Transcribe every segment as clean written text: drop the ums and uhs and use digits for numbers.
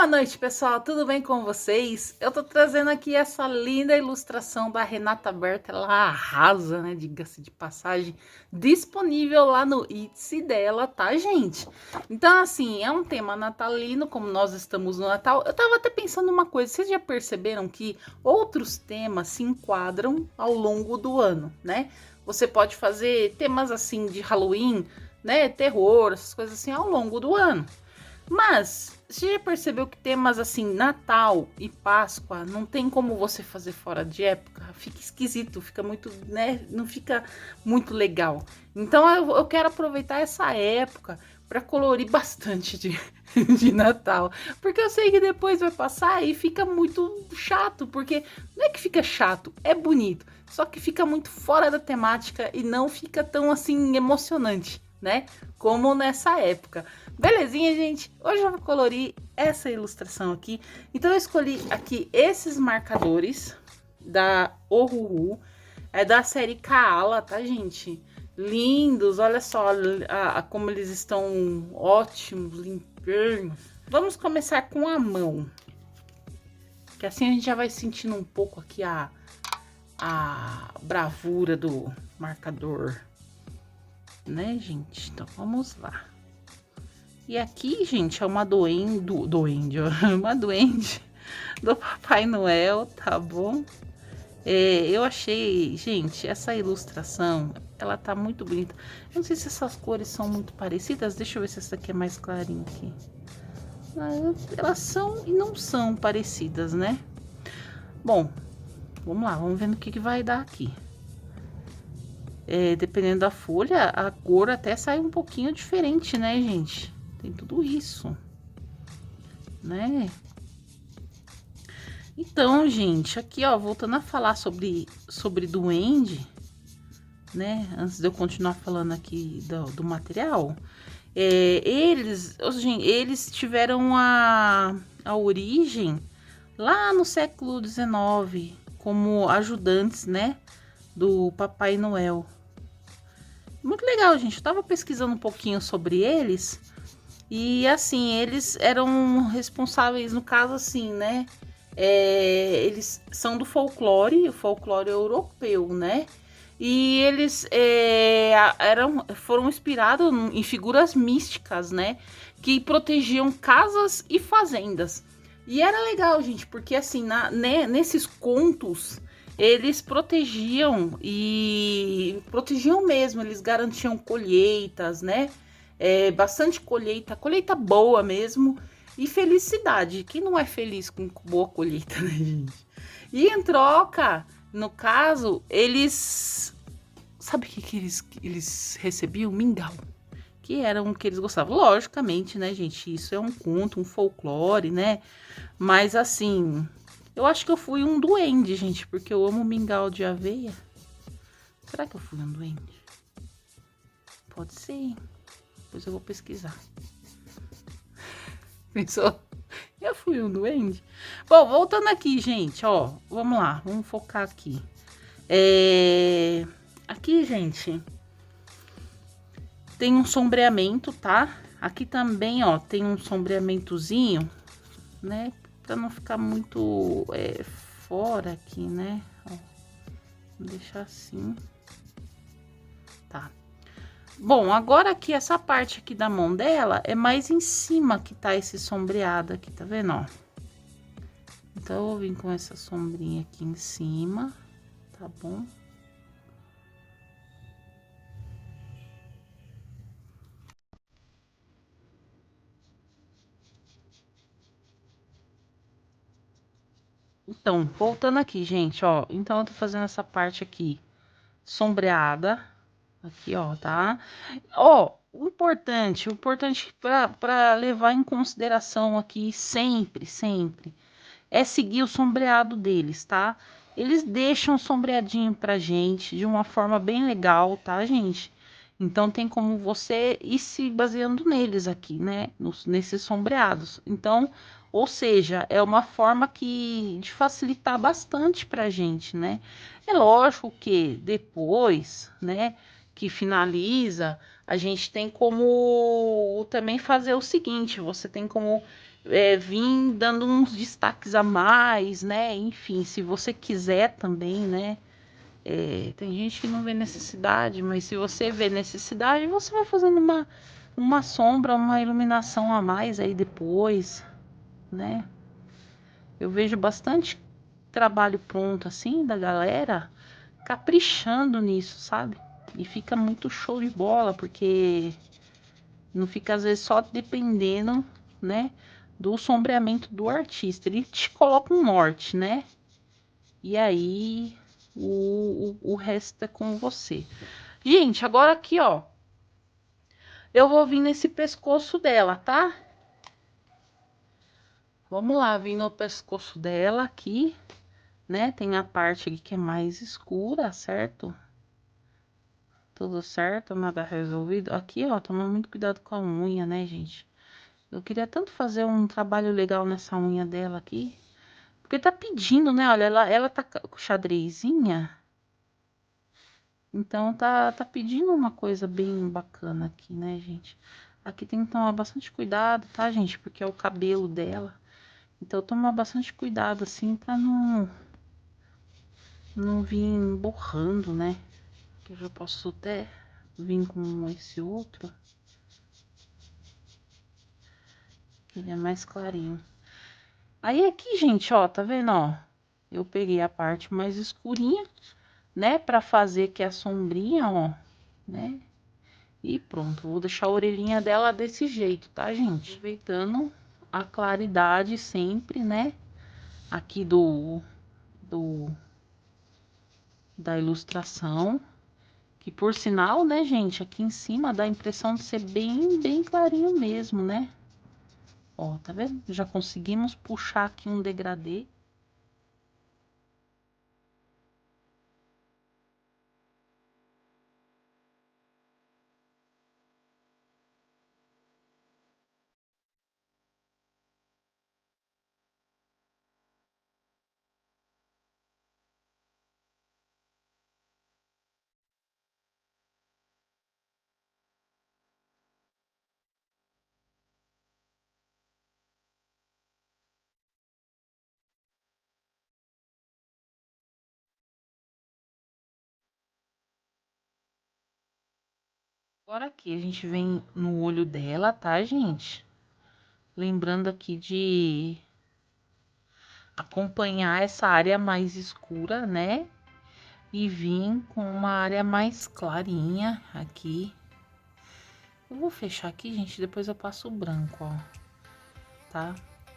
Boa noite, pessoal. Tudo bem com vocês? Eu tô trazendo aqui essa linda ilustração da Renata Berta. Ela arrasa, né? Diga-se de passagem. Disponível lá no Etsy dela, tá, gente? Então, assim, é um tema natalino, como nós estamos no Natal. Eu tava até pensando uma coisa. Vocês já perceberam que outros temas se enquadram ao longo do ano, né? Você pode fazer temas assim de Halloween, né? Terror, essas coisas assim ao longo do ano. Mas você já percebeu que temas assim, Natal e Páscoa, não tem como você fazer fora de época? Fica esquisito, fica muito, né? Não fica muito legal. Então eu quero aproveitar essa época para colorir bastante de Natal. Porque eu sei que depois vai passar e fica muito chato. Porque não é que fica chato, é bonito. Só que fica muito fora da temática e não fica tão assim emocionante, né? Como nessa época. Belezinha, gente? Hoje eu vou colorir essa ilustração aqui. Então eu escolhi aqui esses marcadores da Ohuhu. É da série Kaala, tá, gente? Lindos, olha só como eles estão ótimos, limpinhos. Vamos começar com a mão. Que assim a gente já vai sentindo um pouco aqui a bravura do marcador. Né, gente? Então vamos lá. E aqui, gente, é uma duende, uma duende do Papai Noel, tá bom? Eu achei, gente, essa ilustração, ela tá muito bonita. Eu não sei se essas cores são muito parecidas, deixa eu ver se essa aqui é mais clarinha aqui. Elas são e não são parecidas, né? Bom, vamos lá, vamos ver no que vai dar aqui. Dependendo da folha, a cor até sai um pouquinho diferente, né, gente? Tem tudo isso, né? Então, gente, aqui, ó, voltando a falar sobre duende, né? Antes de eu continuar falando aqui do material, eles tiveram a origem lá no século XIX, como ajudantes, né? Do Papai Noel. Muito legal, gente. Eu tava pesquisando um pouquinho sobre eles. E assim, eles eram responsáveis, no caso assim, né? Eles são do folclore, o folclore europeu, né? E eles foram inspirados em figuras místicas, né? Que protegiam casas e fazendas. E era legal, gente, porque assim, nesses contos, eles protegiam e protegiam mesmo, eles garantiam colheitas, né? Bastante colheita boa mesmo, e felicidade. Quem não é feliz com boa colheita, né, gente? E em troca, no caso, eles... Sabe o que eles recebiam? Mingau. Que era um que eles gostavam. Logicamente, né, gente? Isso é um conto, um folclore, né? Mas assim, eu acho que eu fui um duende, gente, porque eu amo mingau de aveia. Será que eu fui um duende? Pode ser. Depois eu vou pesquisar. Pensou? Eu fui um duende? Bom, voltando aqui, gente, ó. Vamos lá, vamos focar aqui. Aqui, gente, tem um sombreamento, tá? Aqui também, ó, tem um sombreamentozinho, né? Pra não ficar muito fora aqui, né? Ó, vou deixar assim. Tá. Bom, agora aqui, essa parte aqui da mão dela é mais em cima que tá esse sombreado aqui, tá vendo, ó? Então, eu vou vir com essa sombrinha aqui em cima, tá bom? Então, voltando aqui, gente, ó. Então, eu tô fazendo essa parte aqui sombreada, aqui, ó, tá? Ó, o importante para levar em consideração aqui sempre, é seguir o sombreado deles, tá? Eles deixam sombreadinho pra gente de uma forma bem legal, tá, gente? Então tem como você ir se baseando neles aqui, né? Nesses sombreados. Então, ou seja, é uma forma de facilitar bastante pra gente, né? É lógico que depois, né, que finaliza, a gente tem como também fazer o seguinte, você tem como vir dando uns destaques a mais, né? Enfim, se você quiser também, né? Tem gente que não vê necessidade, mas se você vê necessidade, você vai fazendo uma sombra, uma iluminação a mais aí depois, né? Eu vejo bastante trabalho pronto assim da galera caprichando nisso, sabe? E fica muito show de bola, porque não fica às vezes só dependendo, né, do sombreamento do artista. Ele te coloca um norte, né? E aí o resto é com você. Gente, agora aqui, ó. Eu vou vir nesse pescoço dela, tá? Vamos lá, vir no pescoço dela aqui, né? Tem a parte aqui que é mais escura, certo? Tudo certo, nada resolvido. Aqui, ó, toma muito cuidado com a unha, né, gente? Eu queria tanto fazer um trabalho legal nessa unha dela aqui. Porque tá pedindo, né? Olha, ela tá com xadrezinha. Então tá pedindo uma coisa bem bacana aqui, né, gente? Aqui tem que tomar bastante cuidado, tá, gente? Porque é o cabelo dela. Então tomar bastante cuidado, assim, pra não vir borrando, né? Que eu já posso até vir com esse outro. Que ele é mais clarinho. Aí aqui, gente, ó, tá vendo, ó? Eu peguei a parte mais escurinha, né? Pra fazer aqui a sombrinha, ó, né? E pronto, vou deixar a orelhinha dela desse jeito, tá, gente? Aproveitando a claridade sempre, né? Aqui da ilustração. Que por sinal, né, gente, aqui em cima dá a impressão de ser bem clarinho mesmo, né? Ó, tá vendo? Já conseguimos puxar aqui um degradê. Agora aqui a gente vem no olho dela, tá, gente? Lembrando aqui de acompanhar essa área mais escura, né? E vir com uma área mais clarinha aqui. Eu vou fechar aqui, gente, depois eu passo o branco, ó. Tá?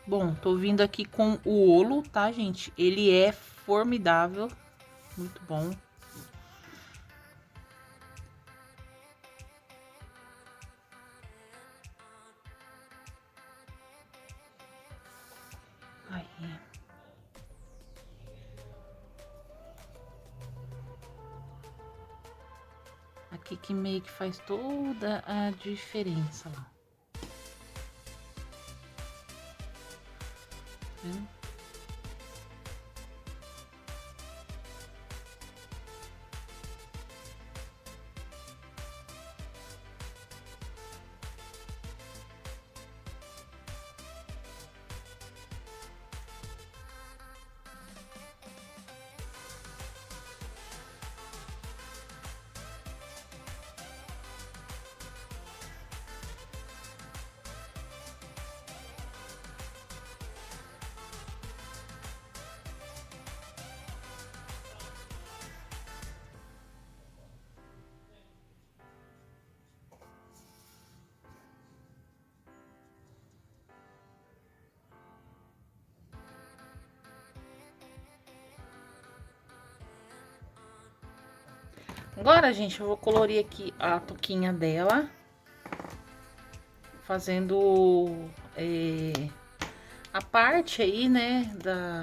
Bom, tô vindo aqui com o Olo, tá, gente? Ele é formidável, muito bom. Aí. Aqui que meio que faz toda a diferença, ó. Vendo? Agora, gente, eu vou colorir aqui a touquinha dela, fazendo a parte aí, né, da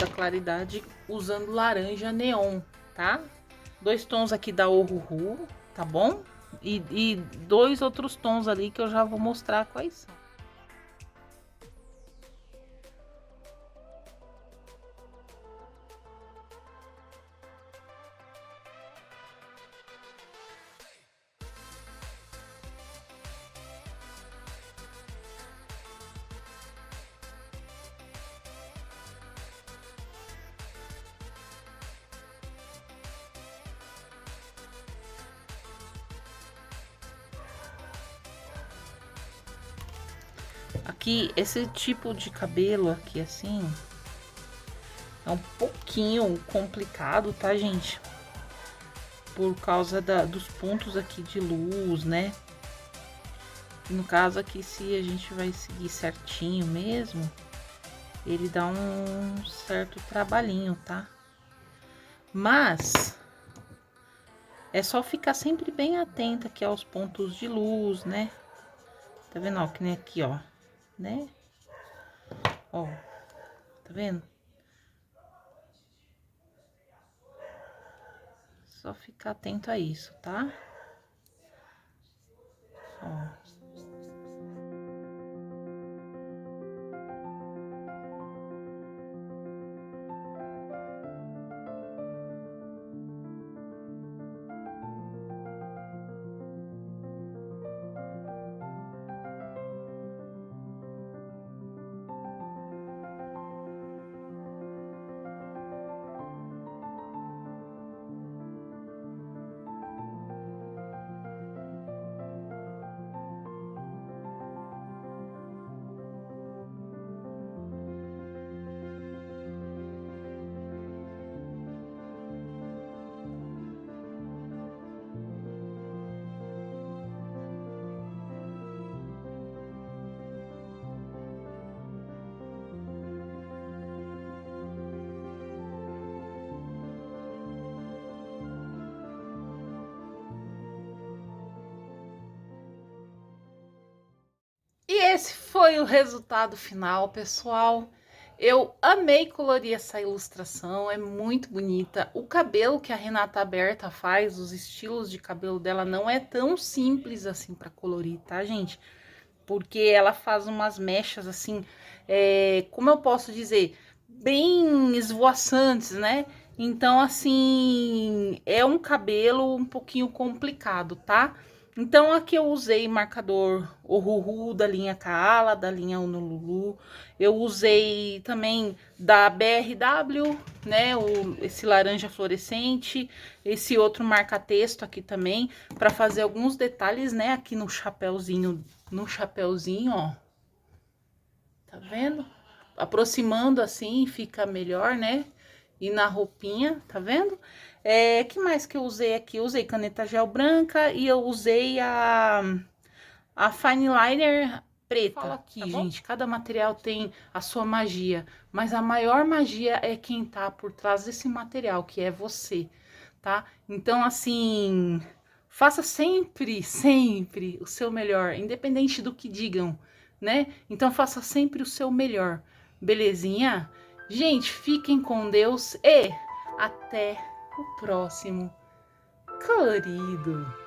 claridade, usando laranja neon, tá? 2 tons aqui da Ohuhu, tá bom? E 2 outros tons ali que eu já vou mostrar quais são. Aqui, esse tipo de cabelo aqui, assim, é um pouquinho complicado, tá, gente? Por causa dos pontos aqui de luz, né? No caso aqui, se a gente vai seguir certinho mesmo, ele dá um certo trabalhinho, tá? Mas é só ficar sempre bem atenta aqui aos pontos de luz, né? Tá vendo, ó, que nem aqui, ó, né? Ó, tá vendo? Só ficar atento a isso, tá? Ó. E esse foi o resultado final, pessoal. Eu amei colorir essa ilustração, é muito bonita. O cabelo que a Renata Berta faz, os estilos de cabelo dela não é tão simples assim para colorir, tá, gente? Porque ela faz umas mechas assim, como eu posso dizer, bem esvoaçantes, né? Então, assim, é um cabelo um pouquinho complicado, tá? Então, aqui eu usei marcador Ohuhu da linha Kaala, da linha Honolulu. Eu usei também da BRW, né? Esse laranja fluorescente. Esse outro marca-texto aqui também, para fazer alguns detalhes, né? Aqui no chapéuzinho, ó. Tá vendo? Aproximando assim, fica melhor, né? E na roupinha, tá vendo? Que mais que eu usei aqui? Eu usei caneta gel branca e eu usei a fine liner preta. Fala aqui, tá, gente, cada material tem a sua magia, mas a maior magia é quem tá por trás desse material, que é você, tá? Então, assim, faça sempre, sempre o seu melhor, independente do que digam, né? Então, faça sempre o seu melhor, belezinha? Gente, fiquem com Deus e até o próximo colorido.